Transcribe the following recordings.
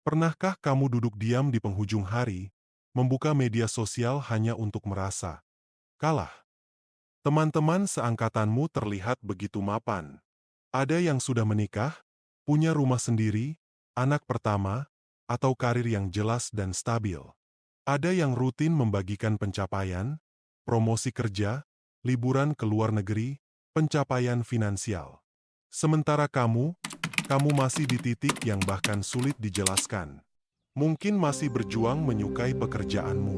Pernahkah kamu duduk diam di penghujung hari, membuka media sosial hanya untuk merasa kalah? Teman-teman seangkatanmu terlihat begitu mapan. Ada yang sudah menikah, punya rumah sendiri, anak pertama, atau karir yang jelas dan stabil. Ada yang rutin membagikan pencapaian, promosi kerja, liburan ke luar negeri, pencapaian finansial. Sementara kamu masih di titik yang bahkan sulit dijelaskan. Mungkin masih berjuang menyukai pekerjaanmu.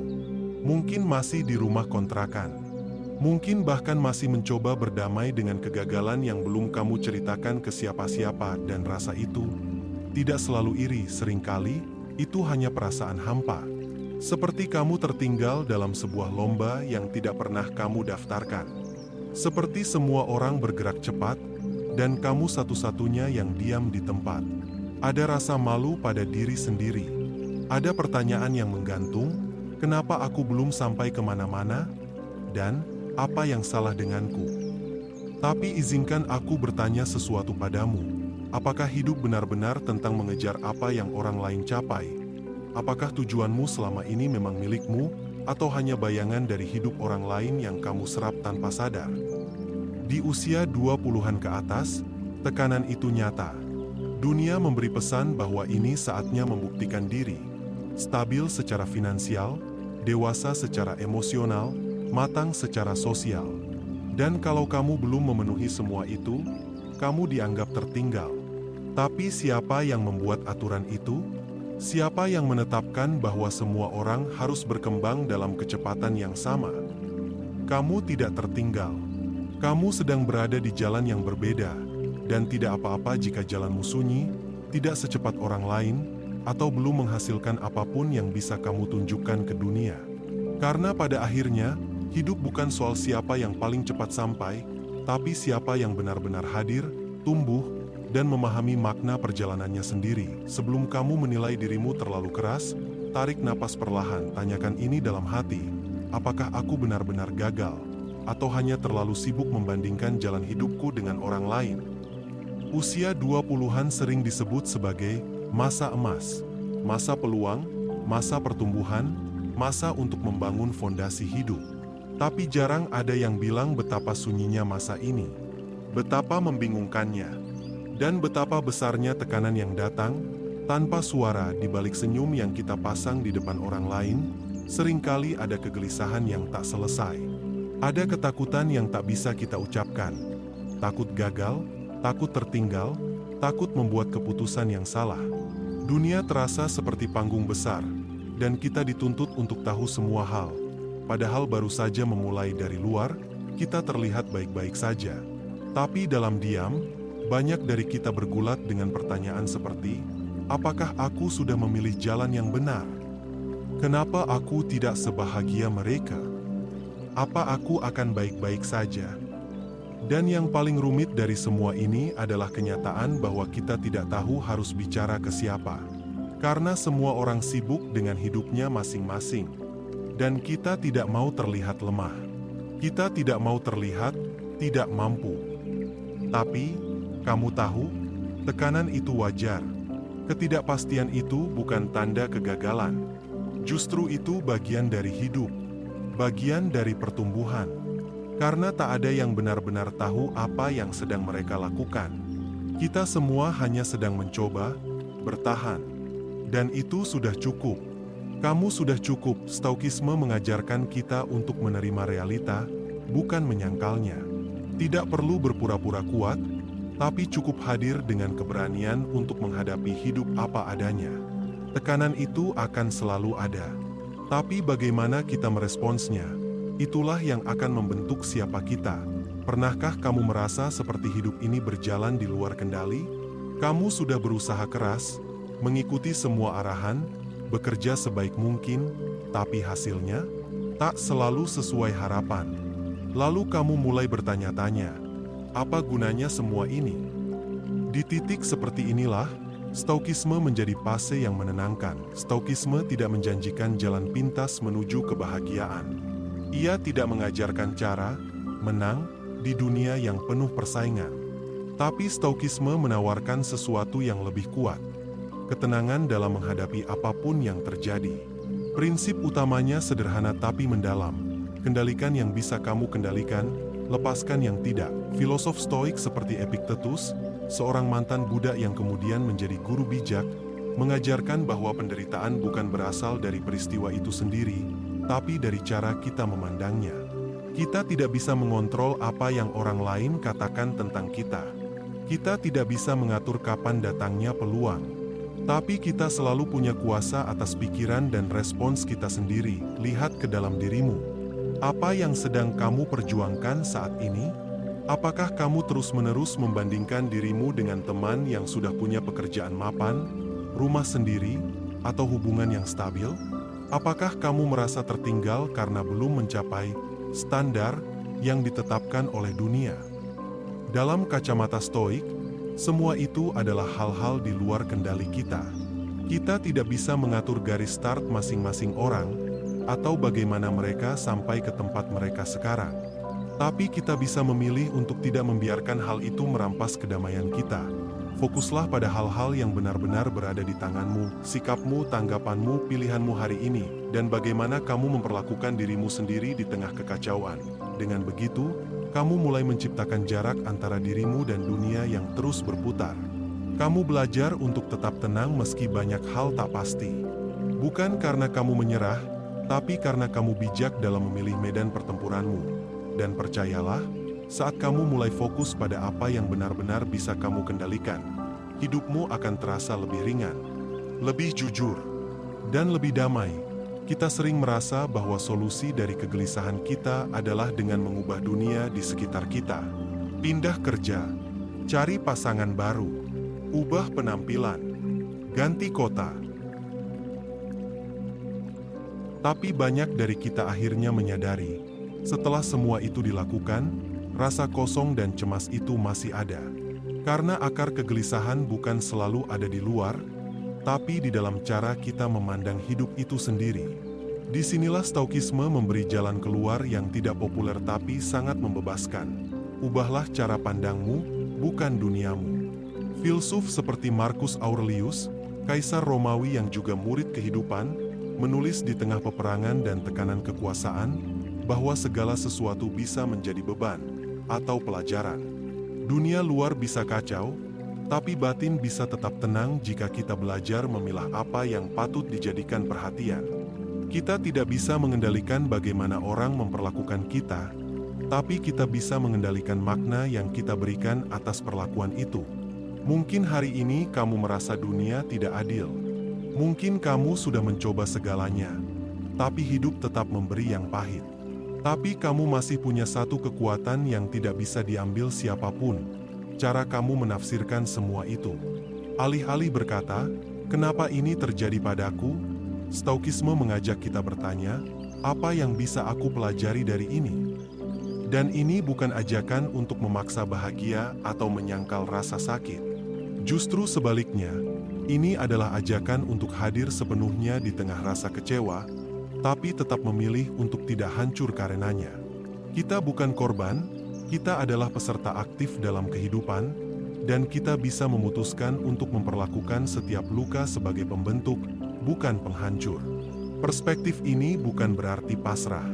Mungkin masih di rumah kontrakan. Mungkin bahkan masih mencoba berdamai dengan kegagalan yang belum kamu ceritakan ke siapa-siapa, dan rasa itu tidak selalu iri, seringkali itu hanya perasaan hampa. Seperti kamu tertinggal dalam sebuah lomba yang tidak pernah kamu daftarkan. Seperti semua orang bergerak cepat, dan kamu satu-satunya yang diam di tempat. Ada rasa malu pada diri sendiri. Ada pertanyaan yang menggantung, kenapa aku belum sampai kemana-mana? Dan, apa yang salah denganku? Tapi izinkan aku bertanya sesuatu padamu. Apakah hidup benar-benar tentang mengejar apa yang orang lain capai? Apakah tujuanmu selama ini memang milikmu, atau hanya bayangan dari hidup orang lain yang kamu serap tanpa sadar? Di usia 20-an ke atas, tekanan itu nyata. Dunia memberi pesan bahwa ini saatnya membuktikan diri. Stabil secara finansial, dewasa secara emosional, matang secara sosial. Dan kalau kamu belum memenuhi semua itu, kamu dianggap tertinggal. Tapi siapa yang membuat aturan itu? Siapa yang menetapkan bahwa semua orang harus berkembang dalam kecepatan yang sama? Kamu tidak tertinggal. Kamu sedang berada di jalan yang berbeda, dan tidak apa-apa jika jalanmu sunyi, tidak secepat orang lain, atau belum menghasilkan apapun yang bisa kamu tunjukkan ke dunia. Karena pada akhirnya, hidup bukan soal siapa yang paling cepat sampai, tapi siapa yang benar-benar hadir, tumbuh, dan memahami makna perjalanannya sendiri. Sebelum kamu menilai dirimu terlalu keras, tarik napas perlahan, tanyakan ini dalam hati, apakah aku benar-benar gagal, atau hanya terlalu sibuk membandingkan jalan hidupku dengan orang lain? Usia 20-an sering disebut sebagai masa emas, masa peluang, masa pertumbuhan, masa untuk membangun fondasi hidup. Tapi jarang ada yang bilang betapa sunyinya masa ini, betapa membingungkannya, dan betapa besarnya tekanan yang datang tanpa suara di balik senyum yang kita pasang di depan orang lain. Seringkali ada kegelisahan yang tak selesai. Ada ketakutan yang tak bisa kita ucapkan. Takut gagal, takut tertinggal, takut membuat keputusan yang salah. Dunia terasa seperti panggung besar, dan kita dituntut untuk tahu semua hal. Padahal baru saja memulai dari luar, kita terlihat baik-baik saja. Tapi dalam diam, banyak dari kita bergulat dengan pertanyaan seperti, apakah aku sudah memilih jalan yang benar? Kenapa aku tidak sebahagia mereka? Apa aku akan baik-baik saja? Dan yang paling rumit dari semua ini adalah kenyataan bahwa kita tidak tahu harus bicara ke siapa. Karena semua orang sibuk dengan hidupnya masing-masing. Dan kita tidak mau terlihat lemah. Kita tidak mau terlihat tidak mampu. Tapi, kamu tahu, tekanan itu wajar. Ketidakpastian itu bukan tanda kegagalan. Justru itu bagian dari hidup. Bagian dari pertumbuhan. Karena tak ada yang benar-benar tahu apa yang sedang mereka lakukan. Kita semua hanya sedang mencoba, bertahan. Dan itu sudah cukup. Kamu sudah cukup. Stoikisme mengajarkan kita untuk menerima realita, bukan menyangkalnya. Tidak perlu berpura-pura kuat, tapi cukup hadir dengan keberanian untuk menghadapi hidup apa adanya. Tekanan itu akan selalu ada. Tapi bagaimana kita meresponsnya? Itulah yang akan membentuk siapa kita. Pernahkah kamu merasa seperti hidup ini berjalan di luar kendali? Kamu sudah berusaha keras, mengikuti semua arahan, bekerja sebaik mungkin, tapi hasilnya tak selalu sesuai harapan. Lalu kamu mulai bertanya-tanya, apa gunanya semua ini? Di titik seperti inilah, Stoikisme menjadi fase yang menenangkan. Stoikisme tidak menjanjikan jalan pintas menuju kebahagiaan. Ia tidak mengajarkan cara menang di dunia yang penuh persaingan. Tapi Stoikisme menawarkan sesuatu yang lebih kuat. ketenangan dalam menghadapi apapun yang terjadi. Prinsip utamanya sederhana tapi mendalam. Kendalikan yang bisa kamu kendalikan, lepaskan yang tidak. Filosof Stoik seperti Epictetus, seorang mantan Buddha yang kemudian menjadi guru bijak, mengajarkan bahwa penderitaan bukan berasal dari peristiwa itu sendiri, tapi dari cara kita memandangnya. Kita tidak bisa mengontrol apa yang orang lain katakan tentang kita. Kita tidak bisa mengatur kapan datangnya peluang. Tapi kita selalu punya kuasa atas pikiran dan respons kita sendiri. Lihat ke dalam dirimu. Apa yang sedang kamu perjuangkan saat ini? Apakah kamu terus-menerus membandingkan dirimu dengan teman yang sudah punya pekerjaan mapan, rumah sendiri, atau hubungan yang stabil? Apakah kamu merasa tertinggal karena belum mencapai standar yang ditetapkan oleh dunia? Dalam kacamata Stoik, semua itu adalah hal-hal di luar kendali kita. Kita tidak bisa mengatur garis start masing-masing orang, atau bagaimana mereka sampai ke tempat mereka sekarang. Tapi kita bisa memilih untuk tidak membiarkan hal itu merampas kedamaian kita. Fokuslah pada hal-hal yang benar-benar berada di tanganmu, sikapmu, tanggapanmu, pilihanmu hari ini, dan bagaimana kamu memperlakukan dirimu sendiri di tengah kekacauan. Dengan begitu, kamu mulai menciptakan jarak antara dirimu dan dunia yang terus berputar. Kamu belajar untuk tetap tenang meski banyak hal tak pasti. Bukan karena kamu menyerah, tapi karena kamu bijak dalam memilih medan pertempuranmu. Dan percayalah, saat kamu mulai fokus pada apa yang benar-benar bisa kamu kendalikan, hidupmu akan terasa lebih ringan, lebih jujur, dan lebih damai. Kita sering merasa bahwa solusi dari kegelisahan kita adalah dengan mengubah dunia di sekitar kita. Pindah kerja, cari pasangan baru, ubah penampilan, ganti kota. Tapi banyak dari kita akhirnya menyadari, setelah semua itu dilakukan, rasa kosong dan cemas itu masih ada. Karena akar kegelisahan bukan selalu ada di luar, tapi di dalam cara kita memandang hidup itu sendiri. Disinilah Stoikisme memberi jalan keluar yang tidak populer tapi sangat membebaskan. Ubahlah cara pandangmu, bukan duniamu. Filsuf seperti Marcus Aurelius, kaisar Romawi yang juga murid kehidupan, menulis di tengah peperangan dan tekanan kekuasaan, bahwa segala sesuatu bisa menjadi beban atau pelajaran. Dunia luar bisa kacau, tapi batin bisa tetap tenang jika kita belajar memilah apa yang patut dijadikan perhatian. Kita tidak bisa mengendalikan bagaimana orang memperlakukan kita, tapi kita bisa mengendalikan makna yang kita berikan atas perlakuan itu. Mungkin hari ini kamu merasa dunia tidak adil. Mungkin kamu sudah mencoba segalanya, tapi hidup tetap memberi yang pahit. Tapi kamu masih punya satu kekuatan yang tidak bisa diambil siapapun. Cara kamu menafsirkan semua itu. Alih-alih berkata, "Kenapa ini terjadi padaku?" Stoikisme mengajak kita bertanya, "Apa yang bisa aku pelajari dari ini?" Dan ini bukan ajakan untuk memaksa bahagia atau menyangkal rasa sakit. Justru sebaliknya, ini adalah ajakan untuk hadir sepenuhnya di tengah rasa kecewa, tapi tetap memilih untuk tidak hancur karenanya. Kita bukan korban, kita adalah peserta aktif dalam kehidupan, dan kita bisa memutuskan untuk memperlakukan setiap luka sebagai pembentuk, bukan penghancur. Perspektif ini bukan berarti pasrah.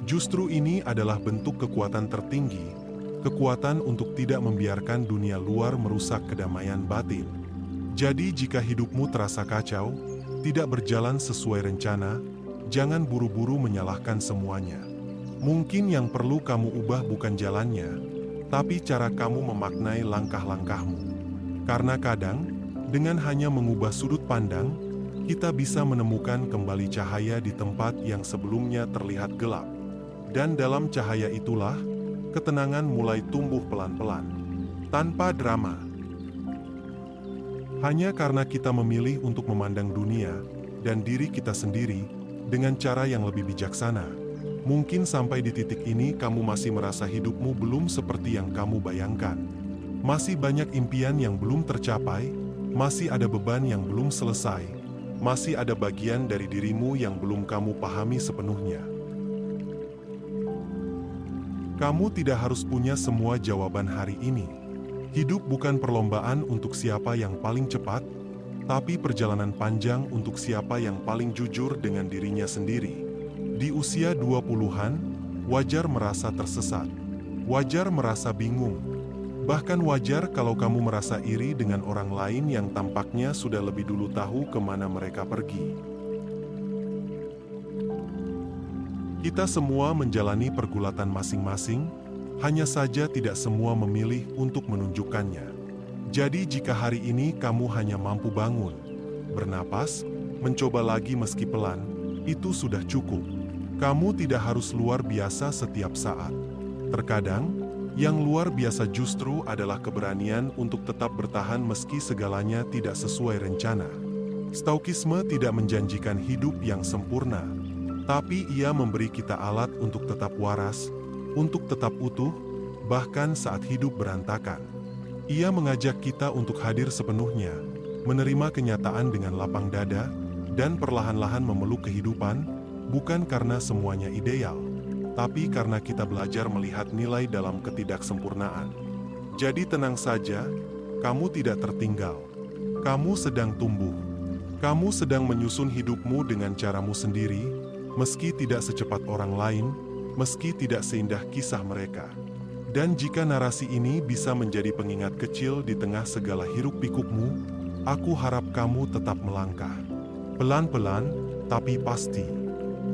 Justru ini adalah bentuk kekuatan tertinggi, kekuatan untuk tidak membiarkan dunia luar merusak kedamaian batin. Jadi jika hidupmu terasa kacau, tidak berjalan sesuai rencana, jangan buru-buru menyalahkan semuanya. Mungkin yang perlu kamu ubah bukan jalannya, tapi cara kamu memaknai langkah-langkahmu. Karena kadang, dengan hanya mengubah sudut pandang, kita bisa menemukan kembali cahaya di tempat yang sebelumnya terlihat gelap. Dan dalam cahaya itulah, ketenangan mulai tumbuh pelan-pelan, tanpa drama. Hanya karena kita memilih untuk memandang dunia dan diri kita sendiri dengan cara yang lebih bijaksana. Mungkin sampai di titik ini kamu masih merasa hidupmu belum seperti yang kamu bayangkan. Masih banyak impian yang belum tercapai, masih ada beban yang belum selesai, masih ada bagian dari dirimu yang belum kamu pahami sepenuhnya. Kamu tidak harus punya semua jawaban hari ini. Hidup bukan perlombaan untuk siapa yang paling cepat, tapi perjalanan panjang untuk siapa yang paling jujur dengan dirinya sendiri. Di usia 20-an, wajar merasa tersesat. Wajar merasa bingung. Bahkan wajar kalau kamu merasa iri dengan orang lain yang tampaknya sudah lebih dulu tahu kemana mereka pergi. Kita semua menjalani pergulatan masing-masing, hanya saja tidak semua memilih untuk menunjukkannya. Jadi jika hari ini kamu hanya mampu bangun, bernapas, mencoba lagi meski pelan, itu sudah cukup. Kamu tidak harus luar biasa setiap saat. Terkadang, yang luar biasa justru adalah keberanian untuk tetap bertahan meski segalanya tidak sesuai rencana. Stoikisme tidak menjanjikan hidup yang sempurna, tapi ia memberi kita alat untuk tetap waras, untuk tetap utuh, bahkan saat hidup berantakan. Ia mengajak kita untuk hadir sepenuhnya, menerima kenyataan dengan lapang dada, dan perlahan-lahan memeluk kehidupan, bukan karena semuanya ideal, tapi karena kita belajar melihat nilai dalam ketidaksempurnaan. Jadi tenang saja, kamu tidak tertinggal. Kamu sedang tumbuh. Kamu sedang menyusun hidupmu dengan caramu sendiri, meski tidak secepat orang lain, meski tidak seindah kisah mereka. Dan jika narasi ini bisa menjadi pengingat kecil di tengah segala hiruk-pikukmu, aku harap kamu tetap melangkah. Pelan-pelan, tapi pasti.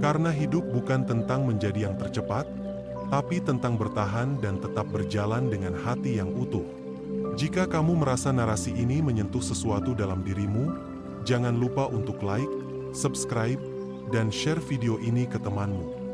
Karena hidup bukan tentang menjadi yang tercepat, tapi tentang bertahan dan tetap berjalan dengan hati yang utuh. Jika kamu merasa narasi ini menyentuh sesuatu dalam dirimu, jangan lupa untuk like, subscribe, dan share video ini ke temanmu.